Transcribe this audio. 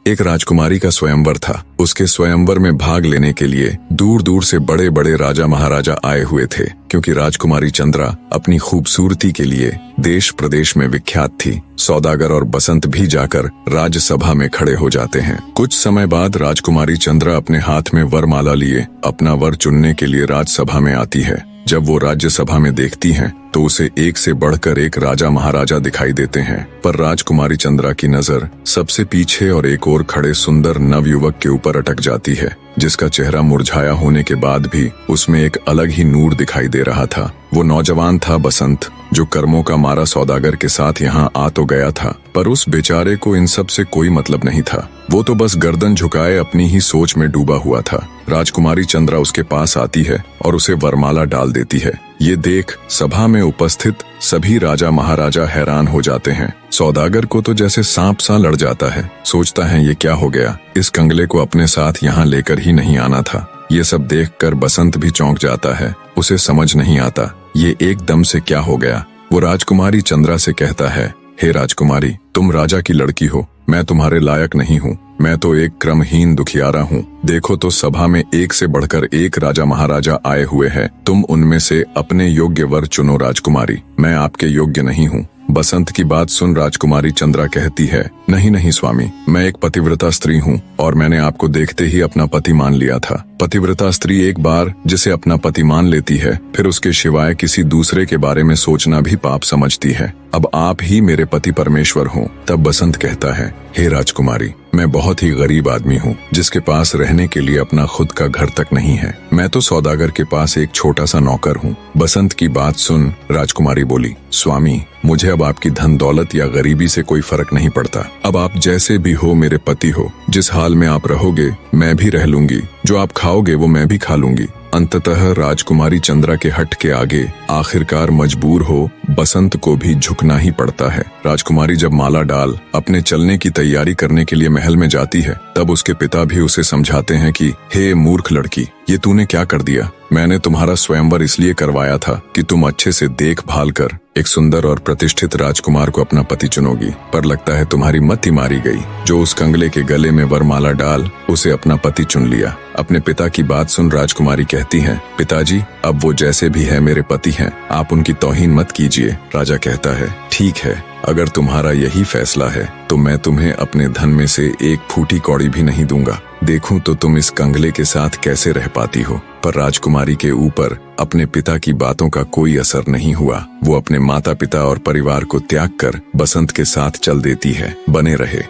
एक राजकुमारी का स्वयंवर था। उसके स्वयंवर में भाग लेने के लिए दूर दूर से बड़े बड़े राजा महाराजा आए हुए थे, क्योंकि राजकुमारी चंद्रा अपनी खूबसूरती के लिए देश प्रदेश में विख्यात थी। सौदागर और बसंत भी जाकर राज्यसभा में खड़े हो जाते हैं। कुछ समय बाद राजकुमारी चंद्रा अपने हाथ में वरमाला लिए अपना वर चुनने के लिए राज्यसभा में आती है। जब वो राज्यसभा में देखती हैं, तो उसे एक से बढ़कर एक राजा महाराजा दिखाई देते हैं, पर राजकुमारी चंद्रा की नजर सबसे पीछे और एक और खड़े सुंदर नवयुवक के ऊपर अटक जाती है, जिसका चेहरा मुरझाया होने के बाद भी उसमें एक अलग ही नूर दिखाई दे रहा था। वो नौजवान था बसंत, जो कर्मों का मारा सौदागर के साथ यहाँ आ तो गया था, पर उस बेचारे को इन सब से कोई मतलब नहीं था। वो तो बस गर्दन झुकाए अपनी ही सोच में डूबा हुआ था। राजकुमारी चंद्रा उसके पास आती है और उसे वरमाला डाल देती है। ये देख सभा में उपस्थित सभी राजा महाराजा हैरान हो जाते हैं। सौदागर को तो जैसे सांप सा लड़ जाता है। सोचता है ये क्या हो गया, इस कंगले को अपने साथ यहाँ लेकर ही नहीं आना था। ये सब देखकर बसंत भी चौंक जाता है। उसे समझ नहीं आता ये एकदम से क्या हो गया। वो राजकुमारी चंद्रा से कहता है, हे राजकुमारी, तुम राजा की लड़की हो, मैं तुम्हारे लायक नहीं हूँ। मैं तो एक क्रमहीन दुखियारा हूँ। देखो तो सभा में एक से बढ़कर एक राजा महाराजा आए हुए हैं। तुम उनमें से अपने योग्य वर चुनो राजकुमारी, मैं आपके योग्य नहीं हूँ। बसंत की बात सुन राजकुमारी चंद्रा कहती है, नहीं नहीं स्वामी, मैं एक पतिव्रता स्त्री हूँ और मैंने आपको देखते ही अपना पति मान लिया था। पतिव्रता स्त्री एक बार जिसे अपना पति मान लेती है, फिर उसके सिवाय किसी दूसरे के बारे में सोचना भी पाप समझती है। अब आप ही मेरे पति परमेश्वर हो। तब बसंत कहता है, हे राजकुमारी, मैं बहुत ही गरीब आदमी हूँ, जिसके पास रहने के लिए अपना खुद का घर तक नहीं है। मैं तो सौदागर के पास एक छोटा सा नौकर हूँ। बसंत की बात सुन राजकुमारी बोली, स्वामी, मुझे अब आपकी धन दौलत या गरीबी से कोई फर्क नहीं पड़ता। अब आप जैसे भी हो मेरे पति हो। जिस हाल में आप रहोगे मैं भी रह लूंगी, जो आप खाओगे वो मैं भी खा लूंगी। अंततः राजकुमारी चंद्रा के हट के आगे आखिरकार मजबूर हो बसंत को भी झुकना ही पड़ता है। राजकुमारी जब माला डाल अपने चलने की तैयारी करने के लिए महल में जाती है, तब उसके पिता भी उसे समझाते हैं कि हे मूर्ख लड़की, ये तूने क्या कर दिया। मैंने तुम्हारा स्वयंवर इसलिए करवाया था कि तुम अच्छे से देखभाल कर एक सुंदर और प्रतिष्ठित राजकुमार को अपना पति चुनोगी, पर लगता है तुम्हारी मति मारी गई। जो उस कंगले के गले में वरमाला डाल उसे अपना पति चुन लिया। अपने पिता की बात सुन राजकुमारी कहती है, पिताजी, अब वो जैसे भी है मेरे पति हैं, आप उनकी तौहीन मत कीजिए। राजा कहता है, ठीक है, अगर तुम्हारा यही फैसला है तो मैं तुम्हें अपने धन में से एक फूटी कौड़ी भी नहीं दूंगा। देखूं तो तुम इस कंगले के साथ कैसे रह पाती हो। पर राजकुमारी के ऊपर अपने पिता की बातों का कोई असर नहीं हुआ। वो अपने माता पिता और परिवार को त्याग कर बसंत के साथ चल देती है। बने रहे।